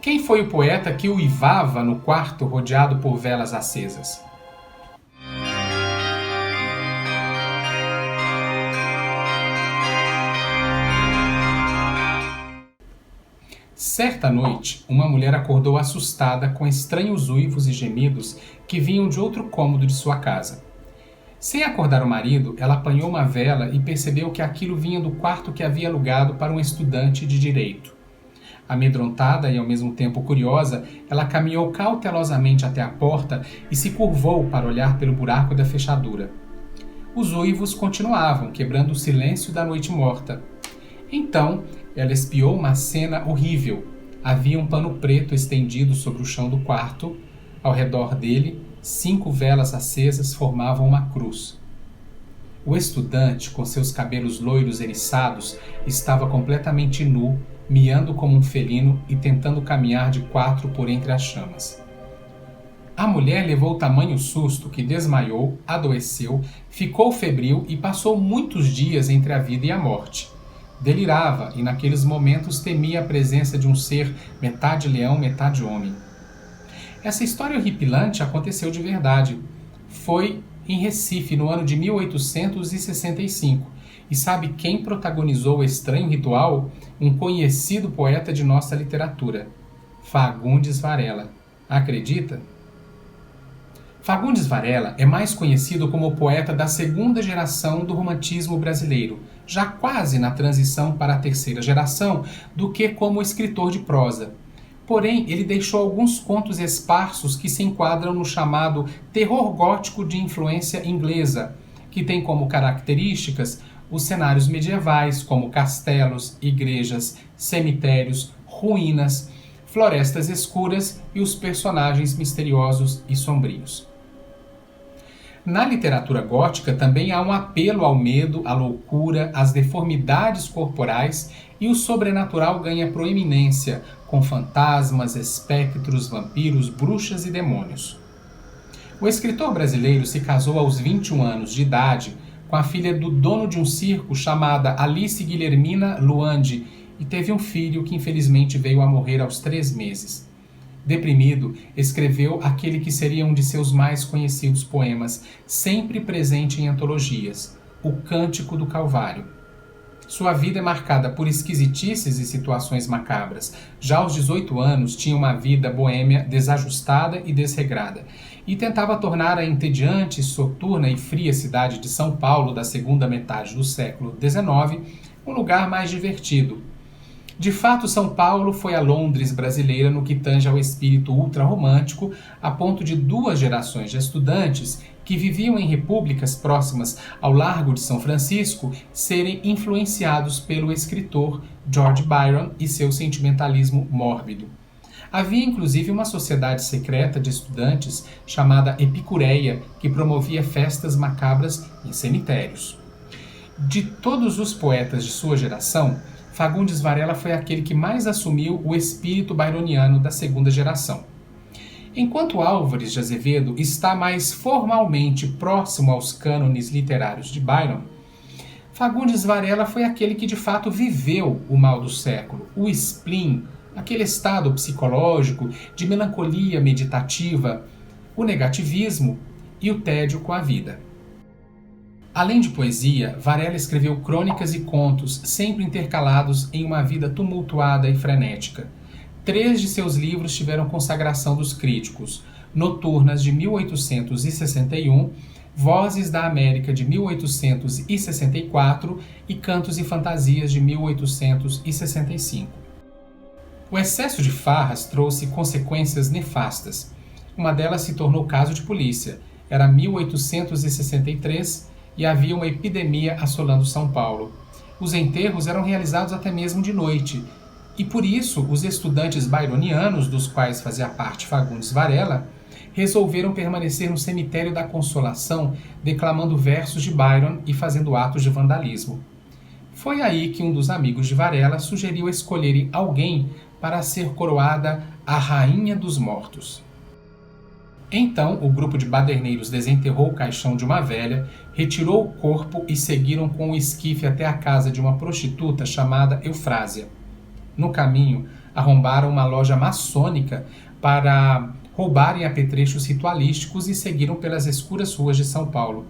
Quem foi o poeta que uivava no quarto rodeado por velas acesas? Certa noite, uma mulher acordou assustada com estranhos uivos e gemidos que vinham de outro cômodo de sua casa. Sem acordar o marido, ela apanhou uma vela e percebeu que aquilo vinha do quarto que havia alugado para um estudante de direito. Amedrontada e ao mesmo tempo curiosa, ela caminhou cautelosamente até a porta e se curvou para olhar pelo buraco da fechadura. Os uivos continuavam, quebrando o silêncio da noite morta. Então, ela espiou uma cena horrível. Havia um pano preto estendido sobre o chão do quarto. Ao redor dele, 5 velas acesas formavam uma cruz. O estudante, com seus cabelos loiros eriçados, estava completamente nu, miando como um felino e tentando caminhar de 4 por entre as chamas. A mulher levou tamanho susto que desmaiou, adoeceu, ficou febril e passou muitos dias entre a vida e a morte. Delirava e naqueles momentos temia a presença de um ser metade leão, metade homem. Essa história horripilante aconteceu de verdade. Foi em Recife, no ano de 1865. E sabe quem protagonizou o estranho ritual? Um conhecido poeta de nossa literatura, Fagundes Varela. Acredita? Fagundes Varela é mais conhecido como o poeta da segunda geração do romantismo brasileiro, já quase na transição para a terceira geração, do que como escritor de prosa. Porém, ele deixou alguns contos esparsos que se enquadram no chamado terror gótico de influência inglesa, que tem como características os cenários medievais, como castelos, igrejas, cemitérios, ruínas, florestas escuras e os personagens misteriosos e sombrios. Na literatura gótica também há um apelo ao medo, à loucura, às deformidades corporais e o sobrenatural ganha proeminência, com fantasmas, espectros, vampiros, bruxas e demônios. O escritor brasileiro se casou aos 21 anos de idade com a filha do dono de um circo chamada Alice Guilhermina Luandi e teve um filho que infelizmente veio a morrer aos 3 meses. Deprimido, escreveu aquele que seria um de seus mais conhecidos poemas, sempre presente em antologias, O Cântico do Calvário. Sua vida é marcada por esquisitices e situações macabras. Já aos 18 anos, tinha uma vida boêmia desajustada e desregrada, e tentava tornar a entediante, soturna e fria cidade de São Paulo da segunda metade do século XIX um lugar mais divertido. De fato, São Paulo foi a Londres brasileira no que tange ao espírito ultrarromântico, a ponto de 2 gerações de estudantes que viviam em repúblicas próximas ao Largo de São Francisco serem influenciados pelo escritor George Byron e seu sentimentalismo mórbido. Havia inclusive uma sociedade secreta de estudantes chamada Epicureia, que promovia festas macabras em cemitérios. De todos os poetas de sua geração, Fagundes Varela foi aquele que mais assumiu o espírito byroniano da segunda geração. Enquanto Álvares de Azevedo está mais formalmente próximo aos cânones literários de Byron, Fagundes Varela foi aquele que de fato viveu o mal do século, o spleen, aquele estado psicológico de melancolia meditativa, o negativismo e o tédio com a vida. Além de poesia, Varela escreveu crônicas e contos, sempre intercalados em uma vida tumultuada e frenética. 3 de seus livros tiveram consagração dos críticos: Noturnas, de 1861, Vozes da América, de 1864 e Cantos e Fantasias, de 1865. O excesso de farras trouxe consequências nefastas. Uma delas se tornou caso de polícia. Era 1863 e havia uma epidemia assolando São Paulo. Os enterros eram realizados até mesmo de noite, e por isso os estudantes byronianos, dos quais fazia parte Fagundes Varela, resolveram permanecer no cemitério da Consolação, declamando versos de Byron e fazendo atos de vandalismo. Foi aí que um dos amigos de Varela sugeriu escolherem alguém para ser coroada a Rainha dos Mortos. Então, o grupo de baderneiros desenterrou o caixão de uma velha, retirou o corpo e seguiram com o esquife até a casa de uma prostituta chamada Eufrásia. No caminho, arrombaram uma loja maçônica para roubarem apetrechos ritualísticos e seguiram pelas escuras ruas de São Paulo.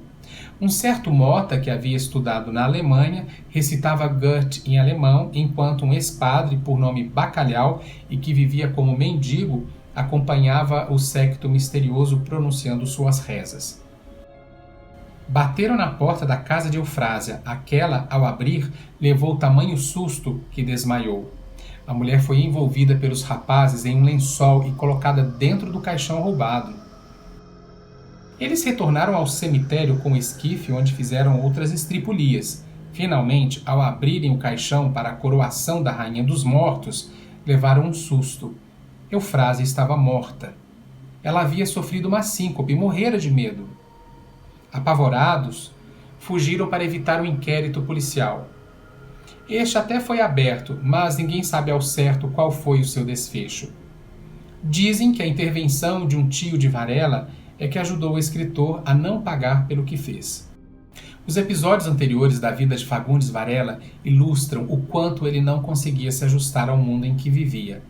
Um certo Mota, que havia estudado na Alemanha, recitava Goethe em alemão, enquanto um ex-padre, por nome Bacalhau, e que vivia como mendigo, acompanhava o séquito misterioso pronunciando suas rezas. Bateram na porta da casa de Eufrásia. Aquela, ao abrir, levou tamanho susto que desmaiou. A mulher foi envolvida pelos rapazes em um lençol e colocada dentro do caixão roubado. Eles retornaram ao cemitério com o esquife onde fizeram outras estripulias. Finalmente, ao abrirem o caixão para a coroação da Rainha dos Mortos, levaram um susto. Eufrásia estava morta. Ela havia sofrido uma síncope e morrera de medo. Apavorados, fugiram para evitar o inquérito policial. Este até foi aberto, mas ninguém sabe ao certo qual foi o seu desfecho. Dizem que a intervenção de um tio de Varela é que ajudou o escritor a não pagar pelo que fez. Os episódios anteriores da vida de Fagundes Varela ilustram o quanto ele não conseguia se ajustar ao mundo em que vivia.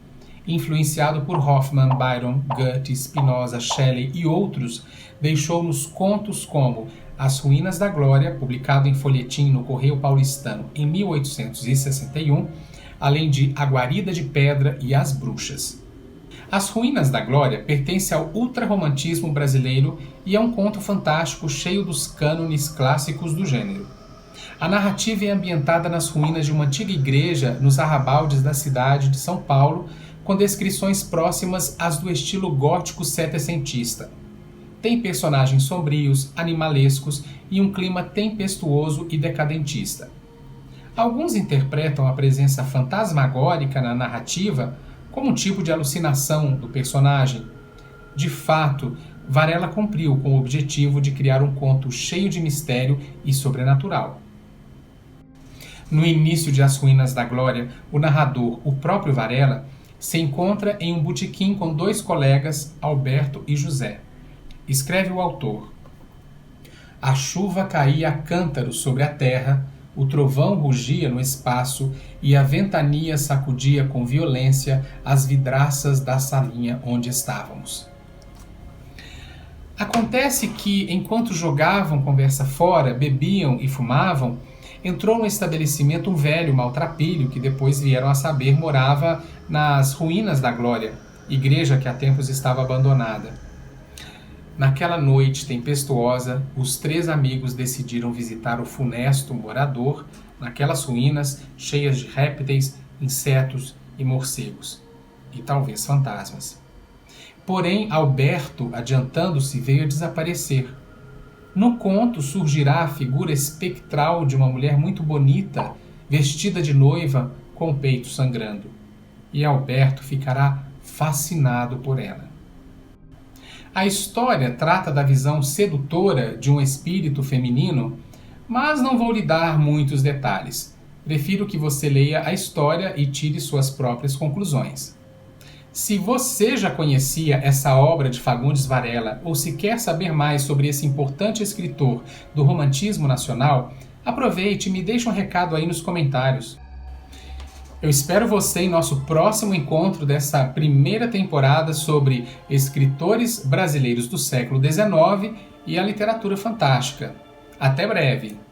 Influenciado por Hoffmann, Byron, Goethe, Spinoza, Shelley e outros, deixou-nos contos como As Ruínas da Glória, publicado em folhetim no Correio Paulistano em 1861, além de A Guarida de Pedra e As Bruxas. As Ruínas da Glória pertence ao ultrarromantismo brasileiro e é um conto fantástico cheio dos cânones clássicos do gênero. A narrativa é ambientada nas ruínas de uma antiga igreja nos arrabaldes da cidade de São Paulo, com descrições próximas às do estilo gótico setecentista. Tem personagens sombrios, animalescos e um clima tempestuoso e decadentista. Alguns interpretam a presença fantasmagórica na narrativa como um tipo de alucinação do personagem. De fato, Varela cumpriu com o objetivo de criar um conto cheio de mistério e sobrenatural. No início de As Ruínas da Glória, o narrador, o próprio Varela, se encontra em um botequim com dois colegas, Alberto e José. Escreve o autor: A chuva caía a cântaros sobre a terra, o trovão rugia no espaço e a ventania sacudia com violência as vidraças da salinha onde estávamos. Acontece que, enquanto jogavam conversa fora, bebiam e fumavam, entrou no estabelecimento um velho maltrapilho que depois vieram a saber morava nas Ruínas da Glória, igreja que há tempos estava abandonada. Naquela noite tempestuosa, os três amigos decidiram visitar o funesto morador naquelas ruínas cheias de répteis, insetos e morcegos, e talvez fantasmas. Porém, Alberto, adiantando-se, veio a desaparecer. No conto surgirá a figura espectral de uma mulher muito bonita, vestida de noiva, com o peito sangrando. E Alberto ficará fascinado por ela. A história trata da visão sedutora de um espírito feminino, mas não vou lhe dar muitos detalhes. Prefiro que você leia a história e tire suas próprias conclusões. Se você já conhecia essa obra de Fagundes Varela ou se quer saber mais sobre esse importante escritor do romantismo nacional, aproveite e me deixe um recado aí nos comentários. Eu espero você em nosso próximo encontro dessa primeira temporada sobre escritores brasileiros do século XIX e a literatura fantástica. Até breve!